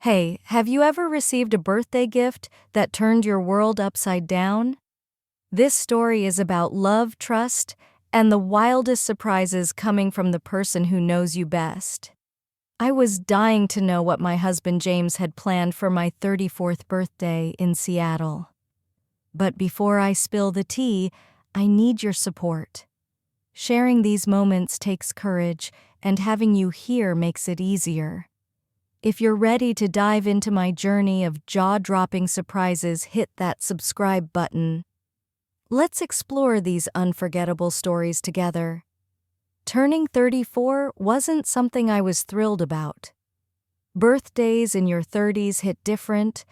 Hey, have you ever received a birthday gift that turned your world upside down? This story is about love, trust, and the wildest surprises coming from the person who knows you best. I was dying to know what my husband James had planned for my 34th birthday in Seattle. But before I spill the tea, I need your support. Sharing these moments takes courage, and having you here makes it easier. If you're ready to dive into my journey of jaw-dropping surprises, hit that subscribe button. Let's explore these unforgettable stories together. Turning 34 wasn't something I was thrilled about. Birthdays in your 30s hit different.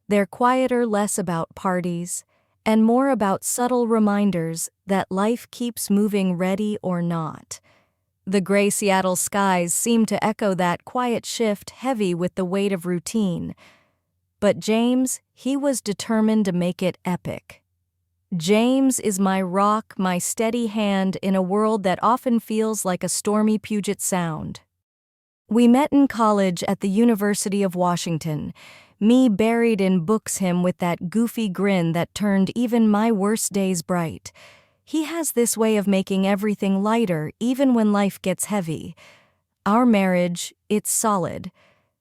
They're quieter, less about parties, and more about subtle reminders that life keeps moving, ready or not. The gray Seattle skies seemed to echo that quiet shift, heavy with the weight of routine. But James, he was determined to make it epic. James is my rock, my steady hand in a world that often feels like a stormy Puget Sound. We met in college at the University of Washington, me buried in books, him with that goofy grin that turned even my worst days bright. He has this way of making everything lighter, even when life gets heavy. Our marriage, it's solid.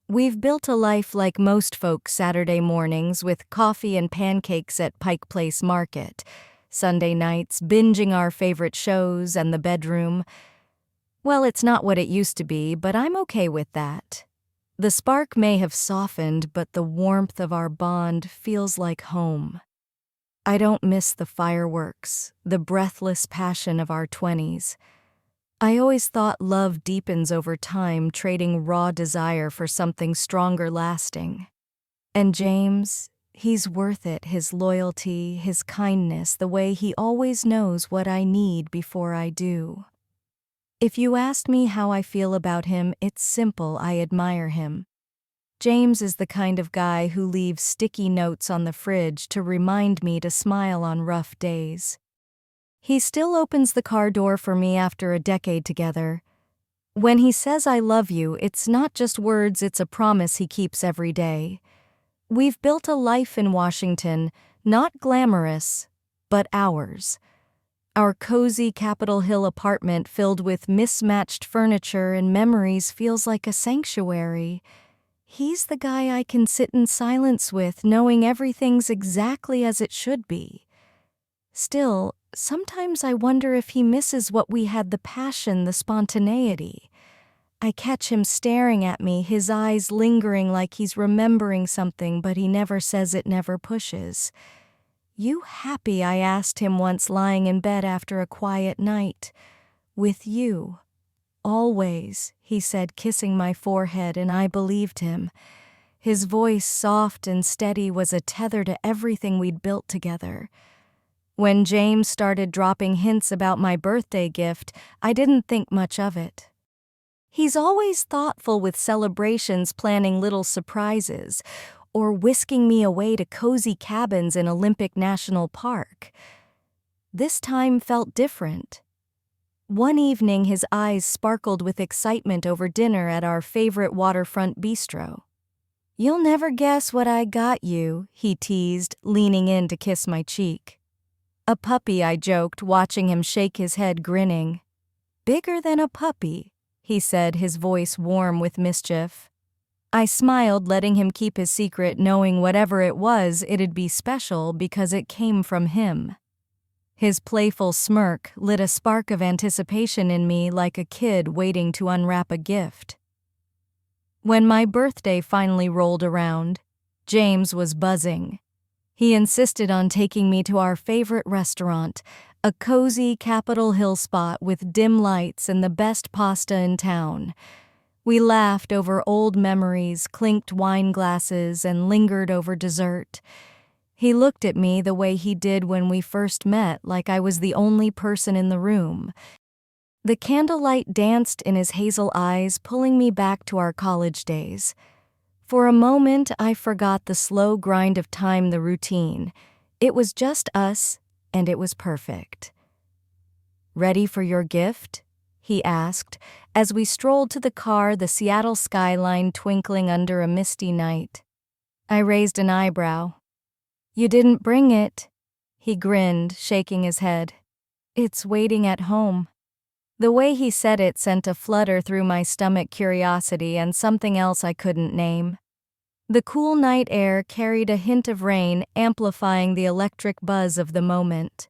We've built a life like most folks Saturday mornings with coffee and pancakes at Pike Place Market, Sunday nights binging our favorite shows, and the bedroom. Well, it's not what it used to be, but I'm okay with that. The spark may have softened, but the warmth of our bond feels like home. I don't miss the fireworks, the breathless passion of our 20s. I always thought love deepens over time, trading raw desire for something stronger, lasting. And James, he's worth it, his loyalty, his kindness, the way he always knows what I need before I do. If you asked me how I feel about him, it's simple: I admire him. James is the kind of guy who leaves sticky notes on the fridge to remind me to smile on rough days. He still opens the car door for me after a decade together. When he says I love you, it's not just words, it's a promise he keeps every day. We've built a life in Washington, not glamorous, but ours. Our cozy Capitol Hill apartment filled with mismatched furniture and memories feels like a sanctuary. He's the guy I can sit in silence with, knowing everything's exactly as it should be. Still, sometimes I wonder if he misses what we had: the passion, the spontaneity. I catch him staring at me, his eyes lingering like he's remembering something, but he never says it, never pushes. "You happy?" I asked him once, lying in bed after a quiet night. "With you. Always," he said, kissing my forehead, and I believed him. His voice, soft and steady, was a tether to everything we'd built together. When James started dropping hints about my birthday gift, I didn't think much of it. He's always thoughtful with celebrations, planning little surprises, or whisking me away to cozy cabins in Olympic National Park. This time felt different. One evening, his eyes sparkled with excitement over dinner at our favorite waterfront bistro. "You'll never guess what I got you," he teased, leaning in to kiss my cheek. "A puppy," I joked, watching him shake his head, grinning. "Bigger than a puppy," he said, his voice warm with mischief. I smiled, letting him keep his secret, knowing whatever it was, it'd be special because it came from him. His playful smirk lit a spark of anticipation in me, like a kid waiting to unwrap a gift. When my birthday finally rolled around, James was buzzing. He insisted on taking me to our favorite restaurant, a cozy Capitol Hill spot with dim lights and the best pasta in town. We laughed over old memories, clinked wine glasses, and lingered over dessert. He looked at me the way he did when we first met, like I was the only person in the room. The candlelight danced in his hazel eyes, pulling me back to our college days. For a moment, I forgot the slow grind of time, the routine. It was just us, and it was perfect. "Ready for your gift?" he asked, as we strolled to the car, the Seattle skyline twinkling under a misty night. I raised an eyebrow. "You didn't bring it," he grinned, shaking his head. "It's waiting at home." The way he said it sent a flutter through my stomach, curiosity and something else I couldn't name. The cool night air carried a hint of rain, amplifying the electric buzz of the moment.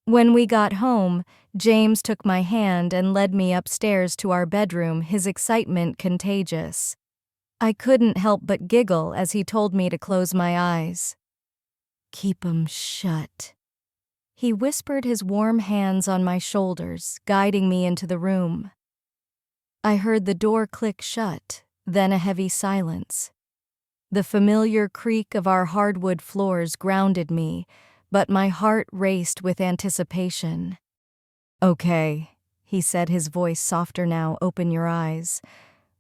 When we got home, James took my hand and led me upstairs to our bedroom, his excitement contagious. I couldn't help but giggle as he told me to close my eyes. "Keep 'em shut." He whispered, his warm hands on my shoulders, guiding me into the room. I heard the door click shut, then a heavy silence. The familiar creak of our hardwood floors grounded me, but my heart raced with anticipation. "Okay," he said, his voice softer now. "Open your eyes."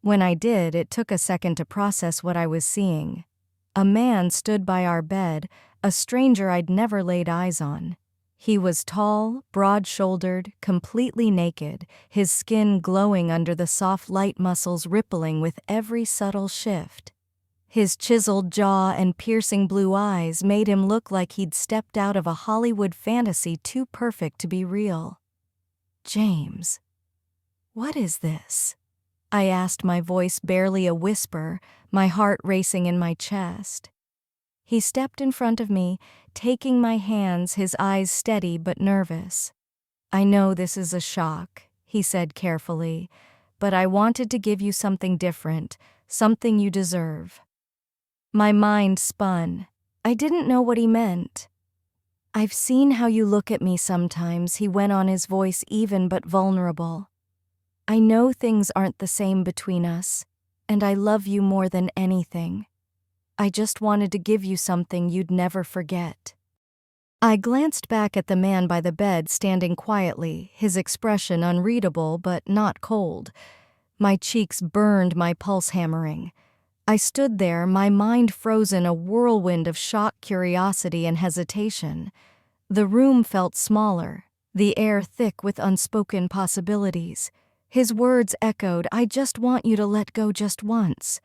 When I did, it took a second to process what I was seeing. A man stood by our bed, a stranger I'd never laid eyes on. He was tall, broad-shouldered, completely naked, his skin glowing under the soft light, muscles rippling with every subtle shift. His chiseled jaw and piercing blue eyes made him look like he'd stepped out of a Hollywood fantasy, too perfect to be real. "James, what is this?" I asked, my voice barely a whisper, my heart racing in my chest. He stepped in front of me, taking my hands, his eyes steady but nervous. "I know this is a shock," he said carefully, "but I wanted to give you something different, something you deserve." My mind spun. I didn't know what he meant. "I've seen how you look at me sometimes," he went on, his voice even but vulnerable. "I know things aren't the same between us, and I love you more than anything. I just wanted to give you something you'd never forget." I glanced back at the man by the bed, standing quietly, his expression unreadable but not cold. My cheeks burned, my pulse hammering. I stood there, my mind frozen, a whirlwind of shock, curiosity, and hesitation. The room felt smaller, the air thick with unspoken possibilities. His words echoed, "I just want you to let go just once."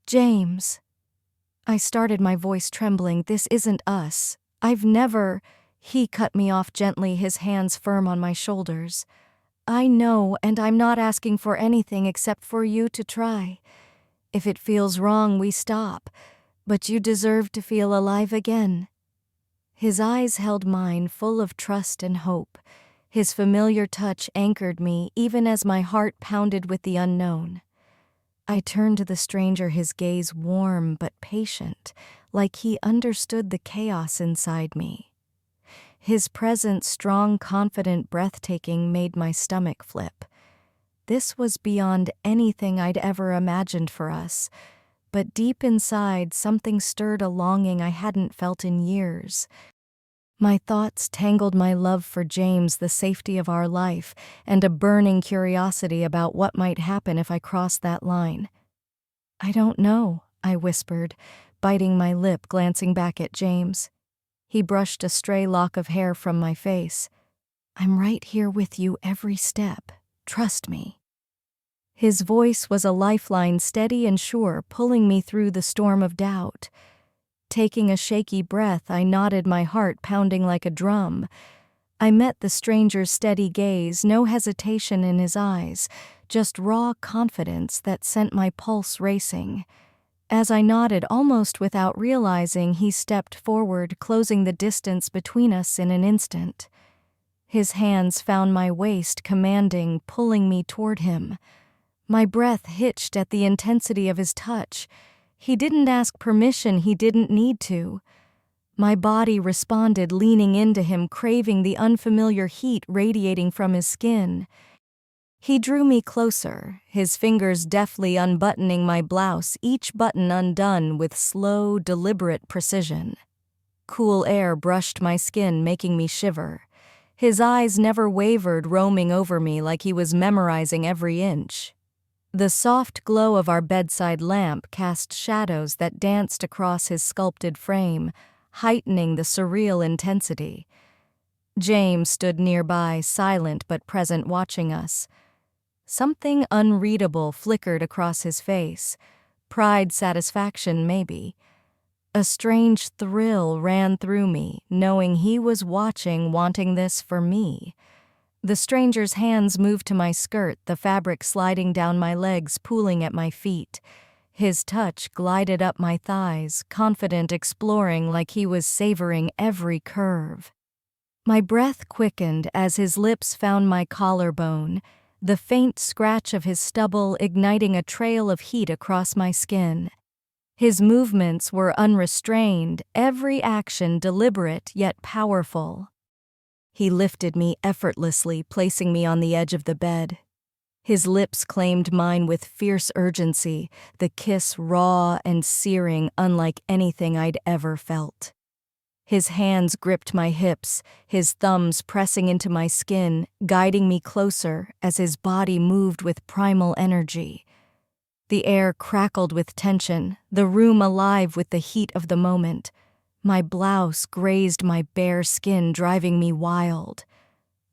"James." I started, my voice trembling. "This isn't us. I've never—" He cut me off gently, his hands firm on my shoulders. "I know, and I'm not asking for anything except for you to try. If it feels wrong, we stop, but you deserve to feel alive again." His eyes held mine, full of trust and hope. His familiar touch anchored me, even as my heart pounded with the unknown. I turned to the stranger, his gaze warm but patient, like he understood the chaos inside me. His presence, strong, confident, breathtaking, made my stomach flip. This was beyond anything I'd ever imagined for us, but deep inside, something stirred, a longing I hadn't felt in years. My thoughts tangled, my love for James, the safety of our life, and a burning curiosity about what might happen if I crossed that line. "I don't know," I whispered, biting my lip, glancing back at James. He brushed a stray lock of hair from my face. "I'm right here with you every step. Trust me." His voice was a lifeline, steady and sure, pulling me through the storm of doubt. Taking a shaky breath, I nodded, my heart pounding like a drum. I met the stranger's steady gaze, no hesitation in his eyes, just raw confidence that sent my pulse racing. As I nodded, almost without realizing, he stepped forward, closing the distance between us in an instant. His hands found my waist, commanding, pulling me toward him. My breath hitched at the intensity of his touch. He didn't ask permission, he didn't need to. My body responded, leaning into him, craving the unfamiliar heat radiating from his skin. He drew me closer, his fingers deftly unbuttoning my blouse, each button undone with slow, deliberate precision. Cool air brushed my skin, making me shiver. His eyes never wavered, roaming over me like he was memorizing every inch. The soft glow of our bedside lamp cast shadows that danced across his sculpted frame, heightening the surreal intensity. James stood nearby, silent but present, watching us. Something unreadable flickered across his face. Pride, satisfaction, maybe. A strange thrill ran through me, knowing he was watching, wanting this for me. The stranger's hands moved to my skirt, the fabric sliding down my legs, pooling at my feet. His touch glided up my thighs, confident, exploring like he was savoring every curve. My breath quickened as his lips found my collarbone, the faint scratch of his stubble igniting a trail of heat across my skin. His movements were unrestrained, every action deliberate yet powerful. He lifted me effortlessly, placing me on the edge of the bed. His lips claimed mine with fierce urgency, the kiss raw and searing, unlike anything I'd ever felt. His hands gripped my hips, his thumbs pressing into my skin, guiding me closer as his body moved with primal energy. The air crackled with tension, the room alive with the heat of the moment. My blouse grazed my bare skin, driving me wild.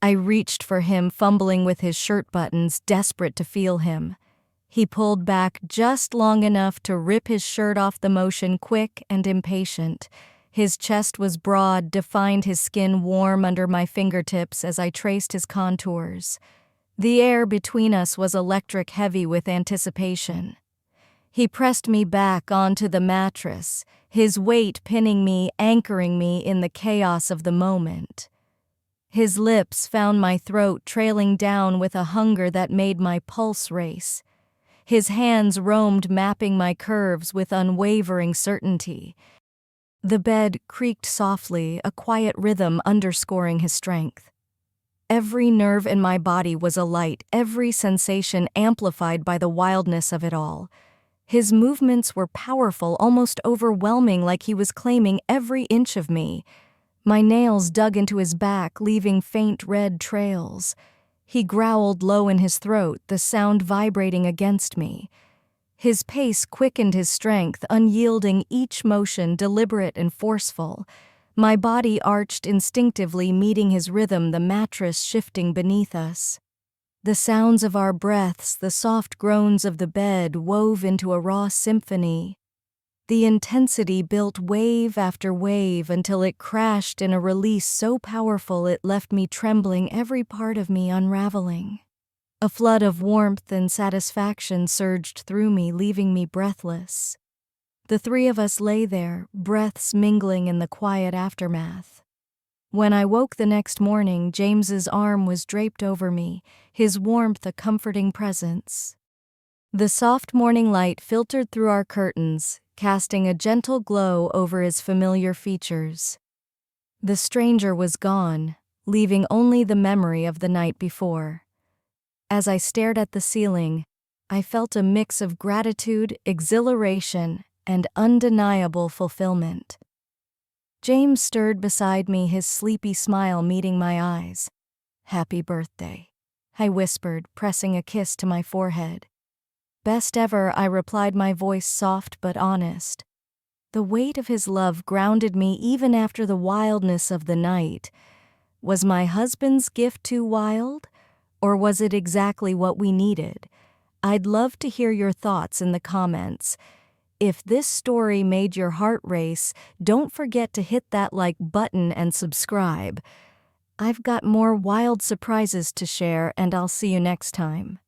I reached for him, fumbling with his shirt buttons, desperate to feel him. He pulled back just long enough to rip his shirt off, the motion quick and impatient. His chest was broad, defined, his skin warm under my fingertips as I traced his contours. The air between us was electric, heavy with anticipation. He pressed me back onto the mattress, his weight pinning me, anchoring me in the chaos of the moment. His lips found my throat, trailing down with a hunger that made my pulse race. His hands roamed, mapping my curves with unwavering certainty. The bed creaked softly, a quiet rhythm underscoring his strength. Every nerve in my body was alight, every sensation amplified by the wildness of it all. His movements were powerful, almost overwhelming, like he was claiming every inch of me. My nails dug into his back, leaving faint red trails. He growled low in his throat, the sound vibrating against me. His pace quickened, his strength unyielding, each motion deliberate and forceful. My body arched instinctively, meeting his rhythm, the mattress shifting beneath us. The sounds of our breaths, the soft groans of the bed, wove into a raw symphony. The intensity built wave after wave until it crashed in a release so powerful it left me trembling, every part of me unraveling. A flood of warmth and satisfaction surged through me, leaving me breathless. The three of us lay there, breaths mingling in the quiet aftermath. When I woke the next morning, James's arm was draped over me, his warmth a comforting presence. The soft morning light filtered through our curtains, casting a gentle glow over his familiar features. The stranger was gone, leaving only the memory of the night before. As I stared at the ceiling, I felt a mix of gratitude, exhilaration, and undeniable fulfillment. James stirred beside me, his sleepy smile meeting my eyes. "Happy birthday," I whispered, pressing a kiss to my forehead. "Best ever," I replied, my voice soft but honest. The weight of his love grounded me even after the wildness of the night. Was my husband's gift too wild? Or was it exactly what we needed? I'd love to hear your thoughts in the comments. If this story made your heart race, don't forget to hit that like button and subscribe. I've got more wild surprises to share, and I'll see you next time.